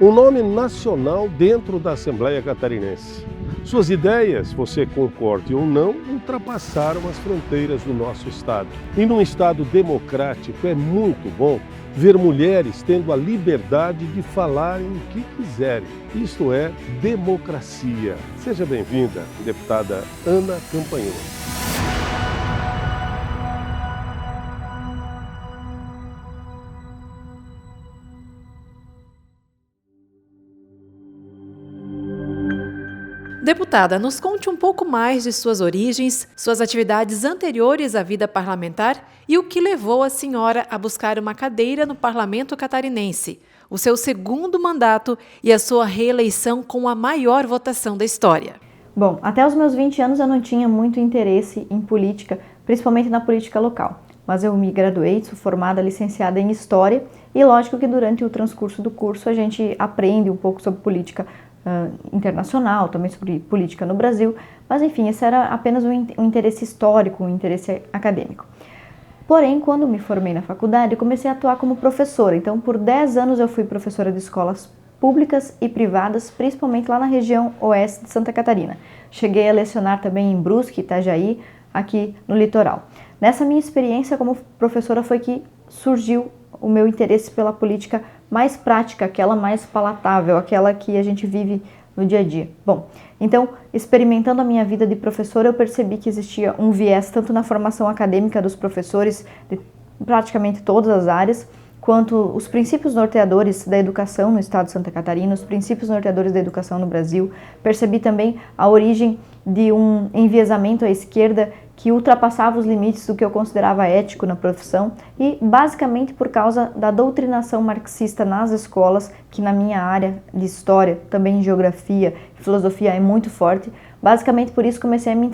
um nome nacional dentro da Assembleia Catarinense. Suas ideias, você concorde ou não, ultrapassaram as fronteiras do nosso estado. E num estado democrático é muito bom ver mulheres tendo a liberdade de falarem o que quiserem. Isto é democracia. Seja bem-vinda, deputada Ana Campanholo. Deputada, nos conte um pouco mais de suas origens, suas atividades anteriores à vida parlamentar e o que levou a senhora a buscar uma cadeira no Parlamento Catarinense, o seu segundo mandato e a sua reeleição com a maior votação da história. Bom, até os meus 20 anos eu não tinha muito interesse em política, principalmente na política local. Mas eu me graduei, sou formada, licenciada em História e lógico que durante o transcurso do curso a gente aprende um pouco sobre política internacional, também sobre política no Brasil, mas enfim, esse era apenas um interesse histórico, um interesse acadêmico. Porém, quando me formei na faculdade, eu comecei a atuar como professora, então por 10 anos eu fui professora de escolas públicas e privadas, principalmente lá na região oeste de Santa Catarina. Cheguei a lecionar também em Brusque, Itajaí, aqui no litoral. Nessa minha experiência como professora foi que surgiu o meu interesse pela política mais prática, aquela mais palatável, aquela que a gente vive no dia a dia. Bom, então, experimentando a minha vida de professora, eu percebi que existia um viés tanto na formação acadêmica dos professores de praticamente todas as áreas, quanto os princípios norteadores da educação no estado de Santa Catarina, os princípios norteadores da educação no Brasil. Percebi também a origem de um enviesamento à esquerda que ultrapassava os limites do que eu considerava ético na profissão e basicamente por causa da doutrinação marxista nas escolas, que na minha área de história, também em geografia e filosofia é muito forte. Basicamente por isso comecei a me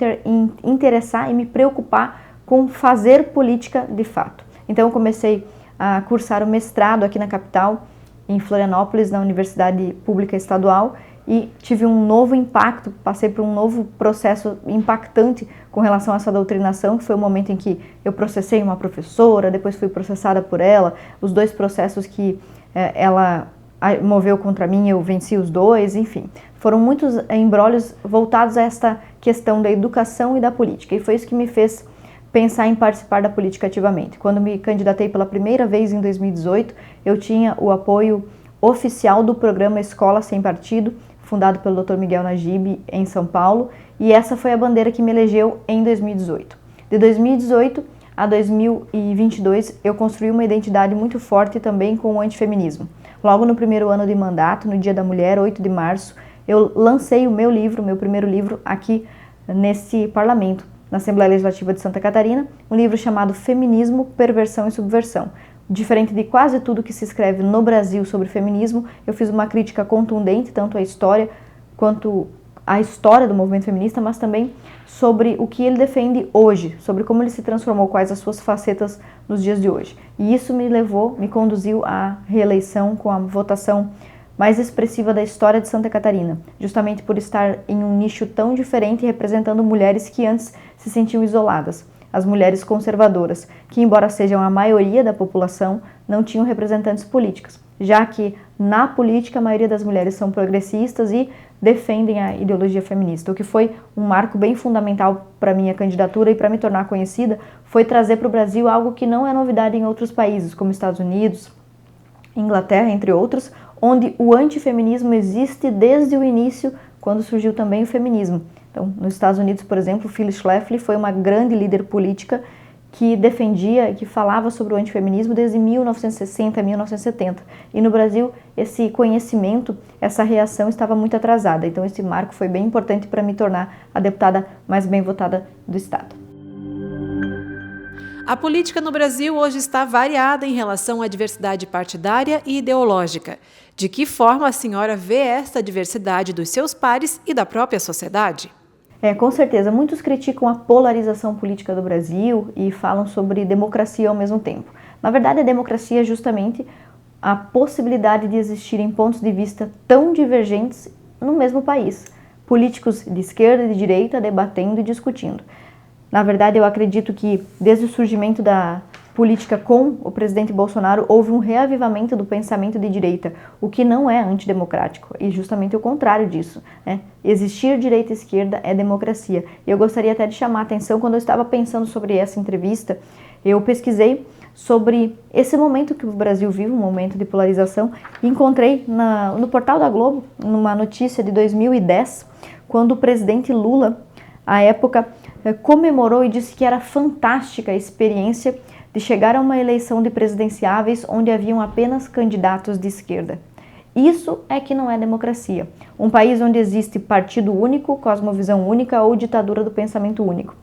interessar e me preocupar com fazer política de fato. Então eu comecei a cursar o mestrado aqui na capital, em Florianópolis, na Universidade Pública Estadual, e tive um novo impacto, passei por um novo processo impactante com relação a essa doutrinação, que foi o momento em que eu processei uma professora, depois fui processada por ela, os dois processos que ela moveu contra mim, eu venci os dois, enfim. Foram muitos embrólios voltados a esta questão da educação e da política, e foi isso que me fez pensar em participar da política ativamente. Quando me candidatei pela primeira vez em 2018, eu tinha o apoio oficial do programa Escola Sem Partido, fundado pelo Dr. Miguel Najib em São Paulo, e essa foi a bandeira que me elegeu em 2018. De 2018 a 2022, eu construí uma identidade muito forte também com o antifeminismo. Logo no primeiro ano de mandato, no Dia da Mulher, 8 de março, eu lancei o meu livro, meu primeiro livro, aqui nesse parlamento, na Assembleia Legislativa de Santa Catarina, um livro chamado Feminismo, Perversão e Subversão. Diferente de quase tudo que se escreve no Brasil sobre feminismo, eu fiz uma crítica contundente, tanto à história quanto à história do movimento feminista, mas também sobre o que ele defende hoje, sobre como ele se transformou, quais as suas facetas nos dias de hoje. E isso me conduziu à reeleição com a votação mais expressiva da história de Santa Catarina, justamente por estar em um nicho tão diferente, representando mulheres que antes se sentiam isoladas. As mulheres conservadoras, que embora sejam a maioria da população, não tinham representantes políticos, já que na política a maioria das mulheres são progressistas e defendem a ideologia feminista. O que foi um marco bem fundamental para a minha candidatura e para me tornar conhecida foi trazer para o Brasil algo que não é novidade em outros países, como Estados Unidos, Inglaterra, entre outros, onde o antifeminismo existe desde o início, quando surgiu também o feminismo. Então, nos Estados Unidos, por exemplo, Phyllis Schlafly foi uma grande líder política que defendia, que falava sobre o antifeminismo desde 1960 a 1970. E no Brasil, esse conhecimento, essa reação estava muito atrasada. Então, esse marco foi bem importante para me tornar a deputada mais bem votada do Estado. A política no Brasil hoje está variada em relação à diversidade partidária e ideológica. De que forma a senhora vê esta diversidade dos seus pares e da própria sociedade? Com certeza. Muitos criticam a polarização política do Brasil e falam sobre democracia ao mesmo tempo. Na verdade, a democracia é justamente a possibilidade de existirem pontos de vista tão divergentes no mesmo país. Políticos de esquerda e de direita debatendo e discutindo. Na verdade, eu acredito que desde o surgimento da política com o presidente Bolsonaro, houve um reavivamento do pensamento de direita, o que não é antidemocrático, e justamente o contrário disso, né? Existir direita e esquerda é democracia. E eu gostaria até de chamar a atenção, quando eu estava pensando sobre essa entrevista, eu pesquisei sobre esse momento que o Brasil vive, um momento de polarização, e encontrei no portal da Globo, numa notícia de 2010, quando o presidente Lula, à época, comemorou e disse que era fantástica a experiência de chegar a uma eleição de presidenciáveis onde haviam apenas candidatos de esquerda. Isso é que não é democracia. Um país onde existe partido único, cosmovisão única ou ditadura do pensamento único.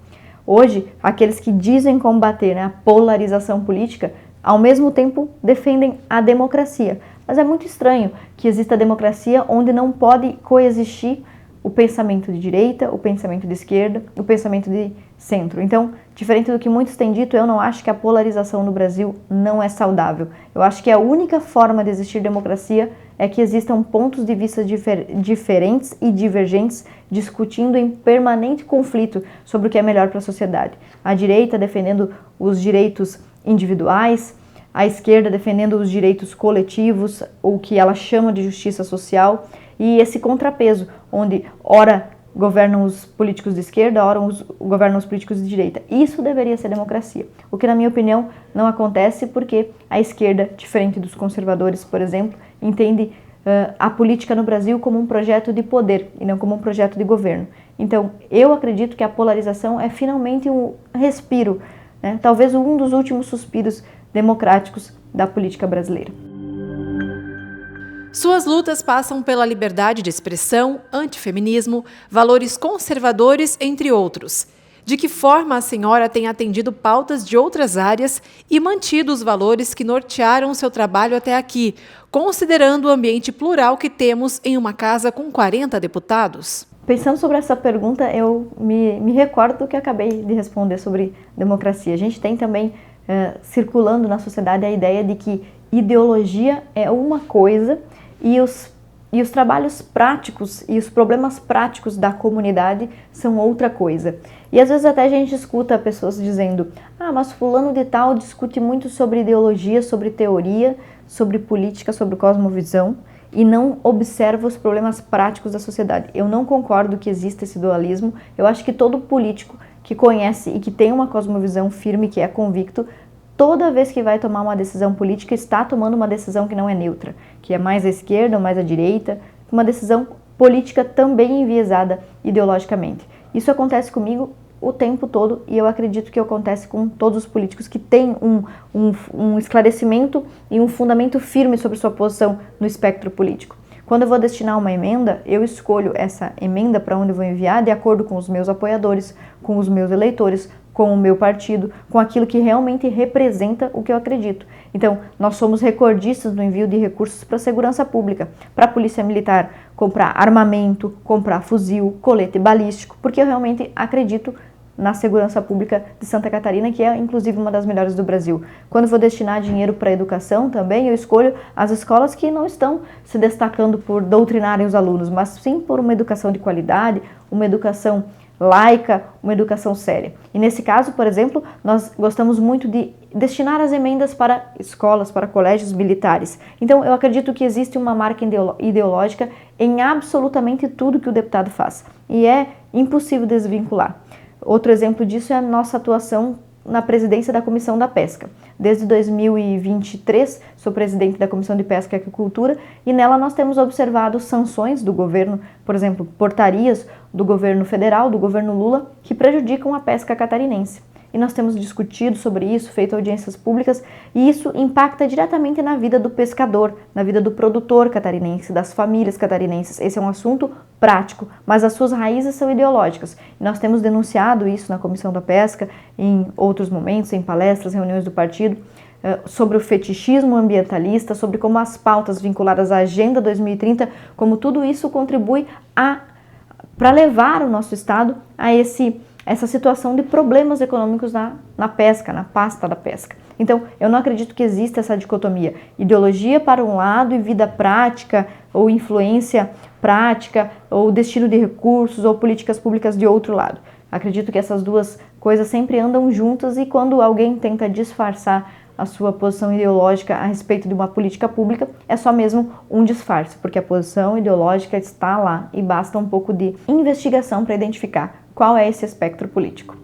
Hoje, aqueles que dizem combater, né, a polarização política, ao mesmo tempo defendem a democracia. Mas é muito estranho que exista democracia onde não pode coexistir o pensamento de direita, o pensamento de esquerda, o pensamento de centro. Então, diferente do que muitos têm dito, eu não acho que a polarização no Brasil não é saudável. Eu acho que a única forma de existir democracia é que existam pontos de vista diferentes e divergentes discutindo em permanente conflito sobre o que é melhor para a sociedade. A direita defendendo os direitos individuais, a esquerda defendendo os direitos coletivos, ou o que ela chama de justiça social, e esse contrapeso, onde ora governam os políticos de esquerda, ora governam os políticos de direita. Isso deveria ser democracia. O que, na minha opinião, não acontece porque a esquerda, diferente dos conservadores, por exemplo, entende a política no Brasil como um projeto de poder e não como um projeto de governo. Então, eu acredito que a polarização é finalmente um respiro, né? Talvez um dos últimos suspiros democráticos da política brasileira. Suas lutas passam pela liberdade de expressão, antifeminismo, valores conservadores, entre outros. De que forma a senhora tem atendido pautas de outras áreas e mantido os valores que nortearam seu trabalho até aqui, considerando o ambiente plural que temos em uma casa com 40 deputados? Pensando sobre essa pergunta, eu me recordo do que acabei de responder sobre democracia. A gente tem também circulando na sociedade a ideia de que ideologia é uma coisa e os trabalhos práticos e os problemas práticos da comunidade são outra coisa. E às vezes até a gente escuta pessoas dizendo: mas fulano de tal discute muito sobre ideologia, sobre teoria, sobre política, sobre cosmovisão, e não observa os problemas práticos da sociedade. Eu não concordo que exista esse dualismo. Eu acho que todo político que conhece e que tem uma cosmovisão firme, que é convicto, toda vez que vai tomar uma decisão política, está tomando uma decisão que não é neutra, que é mais à esquerda ou mais à direita, uma decisão política também enviesada ideologicamente. Isso acontece comigo o tempo todo e eu acredito que acontece com todos os políticos que têm um esclarecimento e um fundamento firme sobre sua posição no espectro político. Quando eu vou destinar uma emenda, eu escolho essa emenda para onde eu vou enviar de acordo com os meus apoiadores, com os meus eleitores, com o meu partido, com aquilo que realmente representa o que eu acredito. Então, nós somos recordistas no envio de recursos para a segurança pública, para a polícia militar, comprar armamento, comprar fuzil, colete balístico, porque eu realmente acredito na segurança pública de Santa Catarina, que é inclusive uma das melhores do Brasil. Quando vou destinar dinheiro para a educação também, eu escolho as escolas que não estão se destacando por doutrinarem os alunos, mas sim por uma educação de qualidade, uma educação laica, uma educação séria. E nesse caso, por exemplo, nós gostamos muito de destinar as emendas para escolas, para colégios militares. Então, eu acredito que existe uma marca ideológica em absolutamente tudo que o deputado faz. E é impossível desvincular. Outro exemplo disso é a nossa atuação na presidência da Comissão da Pesca. Desde 2023, sou presidente da Comissão de Pesca e Aquicultura e nela nós temos observado sanções do governo, por exemplo, portarias do governo federal, do governo Lula, que prejudicam a pesca catarinense. E nós temos discutido sobre isso, feito audiências públicas, e isso impacta diretamente na vida do pescador, na vida do produtor catarinense, das famílias catarinenses. Esse é um assunto prático, mas as suas raízes são ideológicas. E nós temos denunciado isso na Comissão da Pesca, em outros momentos, em palestras, reuniões do partido, sobre o fetichismo ambientalista, sobre como as pautas vinculadas à Agenda 2030, como tudo isso contribui para levar o nosso Estado a essa situação de problemas econômicos na pesca, na pasta da pesca. Então, eu não acredito que exista essa dicotomia. Ideologia para um lado e vida prática, ou influência prática, ou destino de recursos, ou políticas públicas de outro lado. Acredito que essas duas coisas sempre andam juntas e quando alguém tenta disfarçar a sua posição ideológica a respeito de uma política pública, é só mesmo um disfarce, porque a posição ideológica está lá e basta um pouco de investigação para identificar qual é esse espectro político.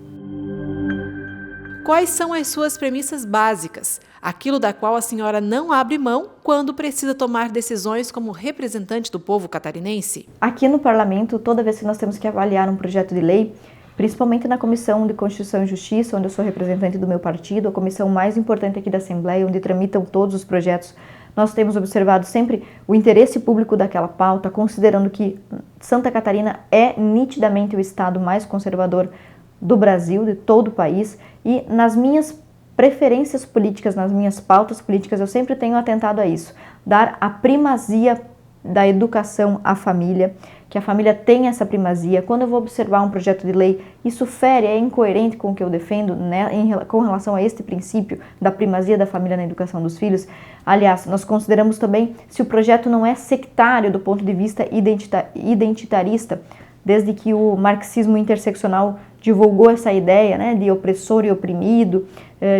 Quais são as suas premissas básicas, aquilo da qual a senhora não abre mão quando precisa tomar decisões como representante do povo catarinense? Aqui no Parlamento, toda vez que nós temos que avaliar um projeto de lei, principalmente na Comissão de Constituição e Justiça, onde eu sou representante do meu partido, a comissão mais importante aqui da Assembleia, onde tramitam todos os projetos, nós temos observado sempre o interesse público daquela pauta, considerando que Santa Catarina é nitidamente o estado mais conservador do Brasil, de todo o país, e nas minhas preferências políticas, nas minhas pautas políticas, eu sempre tenho atentado a isso, dar a primazia da educação à família, que a família tenha essa primazia. Quando eu vou observar um projeto de lei, isso fere, é incoerente com o que eu defendo, né, com relação a este princípio da primazia da família na educação dos filhos. Aliás, nós consideramos também se o projeto não é sectário do ponto de vista identitarista, desde que o marxismo interseccional divulgou essa ideia, né, de opressor e oprimido,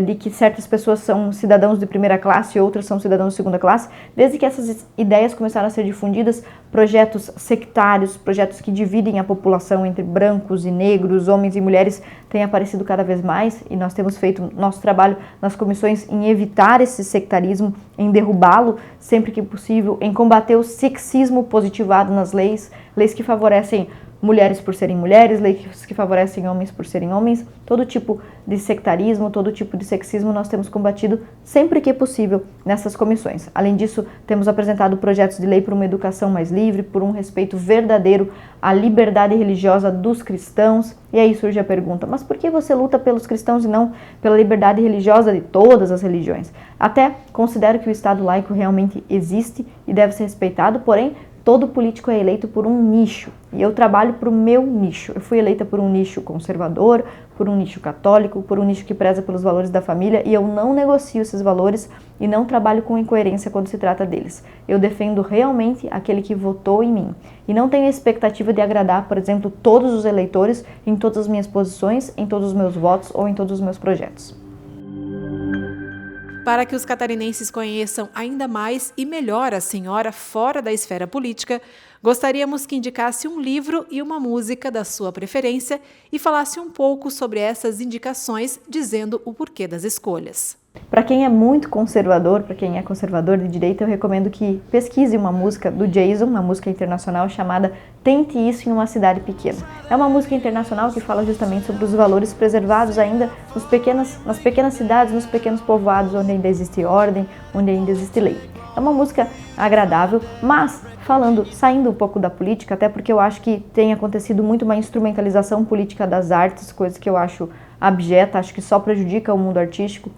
de que certas pessoas são cidadãos de primeira classe e outras são cidadãos de segunda classe. Desde que essas ideias começaram a ser difundidas, projetos sectários, projetos que dividem a população entre brancos e negros, homens e mulheres, têm aparecido cada vez mais e nós temos feito nosso trabalho nas comissões em evitar esse sectarismo, em derrubá-lo sempre que possível, em combater o sexismo positivado nas leis, leis que favorecem mulheres por serem mulheres, leis que favorecem homens por serem homens, todo tipo de sectarismo, todo tipo de sexismo nós temos combatido sempre que possível nessas comissões. Além disso, temos apresentado projetos de lei por uma educação mais livre, por um respeito verdadeiro à liberdade religiosa dos cristãos. E aí surge a pergunta, mas por que você luta pelos cristãos e não pela liberdade religiosa de todas as religiões? Até considero que o Estado laico realmente existe e deve ser respeitado, porém, todo político é eleito por um nicho, e eu trabalho para o meu nicho. Eu fui eleita por um nicho conservador, por um nicho católico, por um nicho que preza pelos valores da família, e eu não negocio esses valores e não trabalho com incoerência quando se trata deles. Eu defendo realmente aquele que votou em mim, e não tenho a expectativa de agradar, por exemplo, todos os eleitores em todas as minhas posições, em todos os meus votos ou em todos os meus projetos. Para que os catarinenses conheçam ainda mais e melhor a senhora fora da esfera política, gostaríamos que indicasse um livro e uma música da sua preferência e falasse um pouco sobre essas indicações, dizendo o porquê das escolhas. Para quem é muito conservador, para quem é conservador de direita, eu recomendo que pesquise uma música do Jason, uma música internacional chamada Tente Isso em uma Cidade Pequena. É uma música internacional que fala justamente sobre os valores preservados ainda nas pequenas cidades, nos pequenos povoados onde ainda existe ordem, onde ainda existe lei. É uma música agradável, mas saindo um pouco da política, até porque eu acho que tem acontecido muito uma instrumentalização política das artes, coisa que eu acho abjeta, acho que só prejudica o mundo artístico.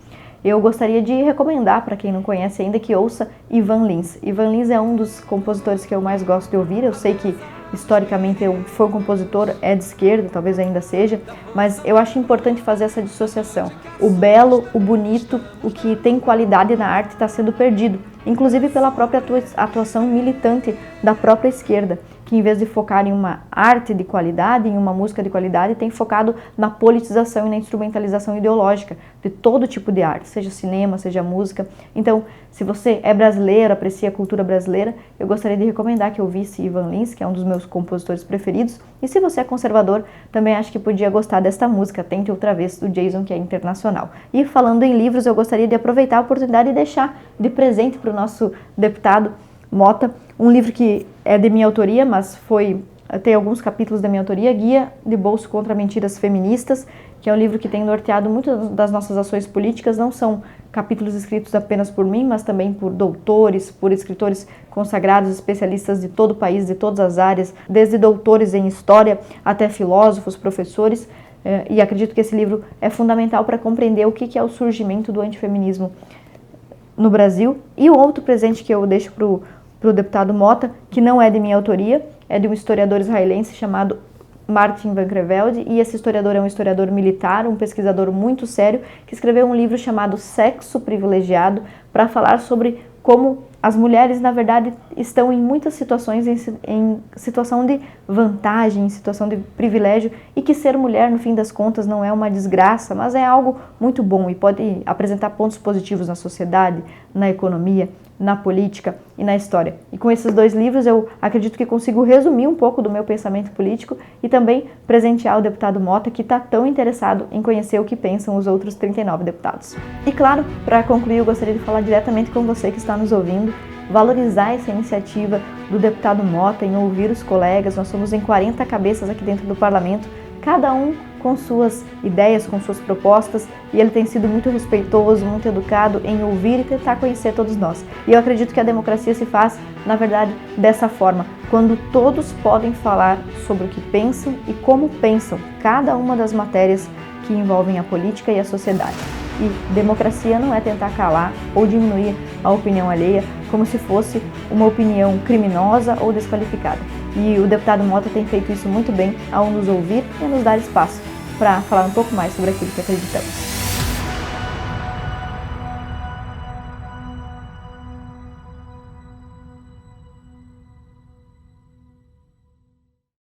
Eu gostaria de recomendar, para quem não conhece ainda, que ouça Ivan Lins. Ivan Lins é um dos compositores que eu mais gosto de ouvir. Eu sei que historicamente foi um compositor, é de esquerda, talvez ainda seja, mas eu acho importante fazer essa dissociação. O belo, o bonito, o que tem qualidade na arte está sendo perdido, inclusive pela própria atuação militante da própria esquerda, que em vez de focar em uma arte de qualidade, em uma música de qualidade, tem focado na politização e na instrumentalização ideológica de todo tipo de arte, seja cinema, seja música. Então, se você é brasileiro, aprecia a cultura brasileira, eu gostaria de recomendar que ouvisse Ivan Lins, que é um dos meus compositores preferidos. E se você é conservador, também acho que podia gostar desta música, Tente Outra Vez, do Jason, que é internacional. E falando em livros, eu gostaria de aproveitar a oportunidade e deixar de presente para o nosso deputado Mota um livro que é de minha autoria, mas tem alguns capítulos da minha autoria, Guia de Bolso contra Mentiras Feministas, que é um livro que tem norteado muitas das nossas ações políticas. Não são capítulos escritos apenas por mim, mas também por doutores, por escritores consagrados, especialistas de todo o país, de todas as áreas, desde doutores em história até filósofos, professores, e acredito que esse livro é fundamental para compreender o que é o surgimento do antifeminismo no Brasil. E o outro presente que eu deixo para o deputado Mota, que não é de minha autoria, é de um historiador israelense chamado Martin Van Creveld, e esse historiador é um historiador militar, um pesquisador muito sério, que escreveu um livro chamado Sexo Privilegiado, para falar sobre como as mulheres, na verdade, estão em muitas situações em situação de vantagem, em situação de privilégio, e que ser mulher, no fim das contas, não é uma desgraça, mas é algo muito bom e pode apresentar pontos positivos na sociedade, na economia, na política e na história. E com esses 2 livros eu acredito que consigo resumir um pouco do meu pensamento político e também presentear o deputado Mota, que está tão interessado em conhecer o que pensam os outros 39 deputados. E claro, para concluir, eu gostaria de falar diretamente com você que está nos ouvindo, valorizar essa iniciativa do deputado Mota em ouvir os colegas. Nós somos em 40 cabeças aqui dentro do parlamento, cada um com suas ideias, com suas propostas, e ele tem sido muito respeitoso, muito educado em ouvir e tentar conhecer todos nós. E eu acredito que a democracia se faz, na verdade, dessa forma, quando todos podem falar sobre o que pensam e como pensam cada uma das matérias que envolvem a política e a sociedade. E democracia não é tentar calar ou diminuir a opinião alheia como se fosse uma opinião criminosa ou desqualificada. E o deputado Mota tem feito isso muito bem ao nos ouvir e a nos dar espaço para falar um pouco mais sobre aquilo que acreditamos.